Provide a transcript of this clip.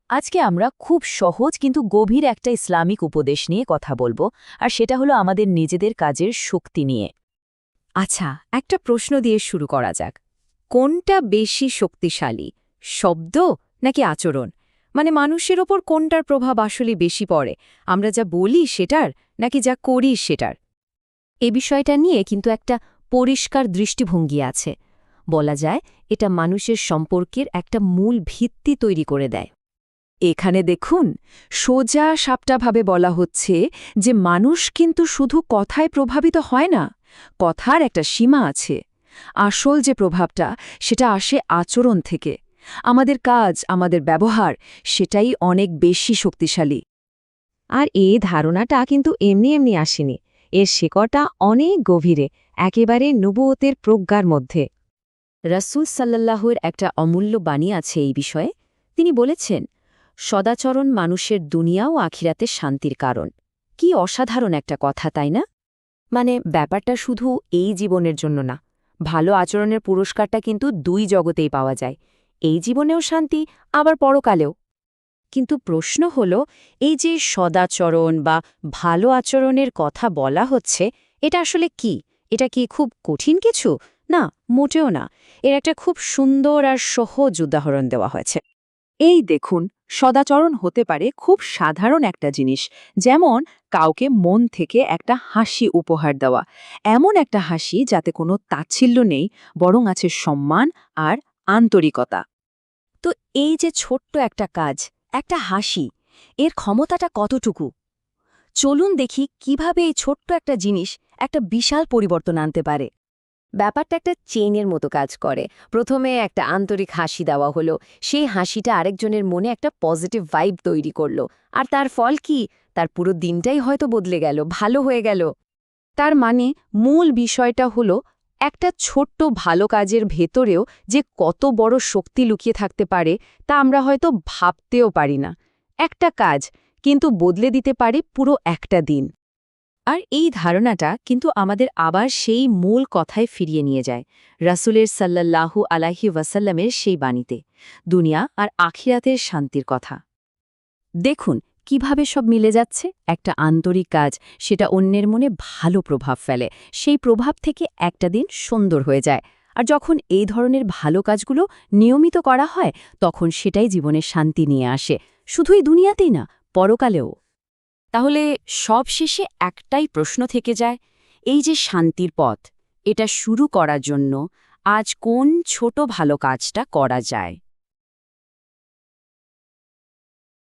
আজকে আমরা খুব সহজ কিন্তু গভীর একটা ইসলামিক উপদেশ নিয়ে কথা বলবো, আর সেটা হলো আমাদের নিজেদের কাজের শক্তি নিয়ে। আচ্ছা, একটা প্রশ্ন দিয়ে শুরু করা যাক। কোনটা বেশি শক্তিশালী, শব্দ নাকি আচরণ? মানে মানুষের ওপর কোনটার প্রভাব আসলে বেশি পড়ে, আমরা যা বলি সেটার নাকি যা করি সেটার? এ বিষয়টা নিয়ে কিন্তু একটা পরিষ্কার দৃষ্টিভঙ্গি আছে। বলা যায় এটা মানুষের সম্পর্কের একটা মূল ভিত্তি তৈরি করে দেয়। এখানে দেখুন, সোজা সাপটাভাবে বলা হচ্ছে যে মানুষ কিন্তু শুধু কথায় প্রভাবিত হয় না, কথার একটা সীমা আছে। আসল যে প্রভাবটা সেটা আসে আচরণ থেকে। আমাদের কাজ, আমাদের ব্যবহার, সেটাই অনেক বেশি শক্তিশালী। আর এই ধারণাটা কিন্তু এমনি এমনি আসেনি, এর শিকড়টা অনেক গভীরে, একেবারে নবুয়তের প্রজ্ঞার মধ্যে। রাসূল সাল্লাল্লাহুর একটা অমূল্য বাণী আছে এই বিষয়ে। তিনি বলেছেন, সদাচরণ মানুষের দুনিয়া ও আখিরাতে শান্তির কারণ। কি অসাধারণ একটা কথা, তাই না? মানে ব্যাপারটা শুধু এই জীবনের জন্য না, ভালো আচরণের পুরস্কারটা কিন্তু দুই জগতেই পাওয়া যায়, এই জীবনেও শান্তি, আবার পরকালেও। কিন্তু প্রশ্ন হল, এই যে সদাচরণ বা ভালো আচরণের কথা বলা হচ্ছে, এটা আসলে কি? এটা কি খুব কঠিন কিছু? না, মোটেও না। এর একটা খুব সুন্দর আর সহজ উদাহরণ দেওয়া হয়েছে। এই দেখুন, সদাচরণ হতে পারে খুব সাধারণ একটা জিনিস, যেমন কাউকে মন থেকে একটা হাসি উপহার দেওয়া। এমন একটা হাসি যাতে কোনো তাচ্ছিল্য নেই, বরং আছে সম্মান আর আন্তরিকতা। তো এই যে ছোট্ট একটা কাজ, একটা হাসি, এর ক্ষমতাটা কতটুকু? চলুন দেখি কিভাবে এই ছোট্ট একটা জিনিস একটা বিশাল পরিবর্তন আনতে পারে। ব্যাপারটা একটা চেইনের মতো কাজ করে। প্রথমে একটা আন্তরিক হাসি দেওয়া হলো, সেই হাসিটা আরেকজনের মনে একটা পজিটিভ ভাইব তৈরি করলো, আর তার ফল কি? তার পুরো দিনটাই হয়তো বদলে গেল, ভালো হয়ে গেল। তার মানে মূল বিষয়টা হলো, একটা ছোট্ট ভালো কাজের ভেতরেও যে কত বড় শক্তি লুকিয়ে থাকতে পারে তা আমরা হয়তো ভাবতেও পারি না। একটা কাজ কিন্তু বদলে দিতে পারে পুরো একটা দিন। আর এই ধারণাটা কিন্তু আমাদের আবার সেই মূল কথায় ফিরিয়ে নিয়ে যায়, রাসূলের সাল্লাল্লাহু আলাইহি ওয়াসাল্লামের সেই বাণীতে, দুনিয়া আর আখিরাতের শান্তির কথা। দেখুন কিভাবে সব মিলে যাচ্ছে। একটা আন্তরিক কাজ, সেটা অন্যের মনে ভালো প্রভাব ফেলে, সেই প্রভাব থেকে একটা দিন সুন্দর হয়ে যায়। আর যখন এই ধরনের ভালো কাজগুলো নিয়মিত করা হয়, তখন সেটাই জীবনে শান্তি নিয়ে আসে, শুধুই দুনিয়াতেই না, পরকালেও। তাহলে সবশেষে একটাই প্রশ্ন থেকে যায়, এই যে শান্তির পথ, এটা শুরু করার জন্য আজ কোন ছোট ভালো কাজটা করা যায়?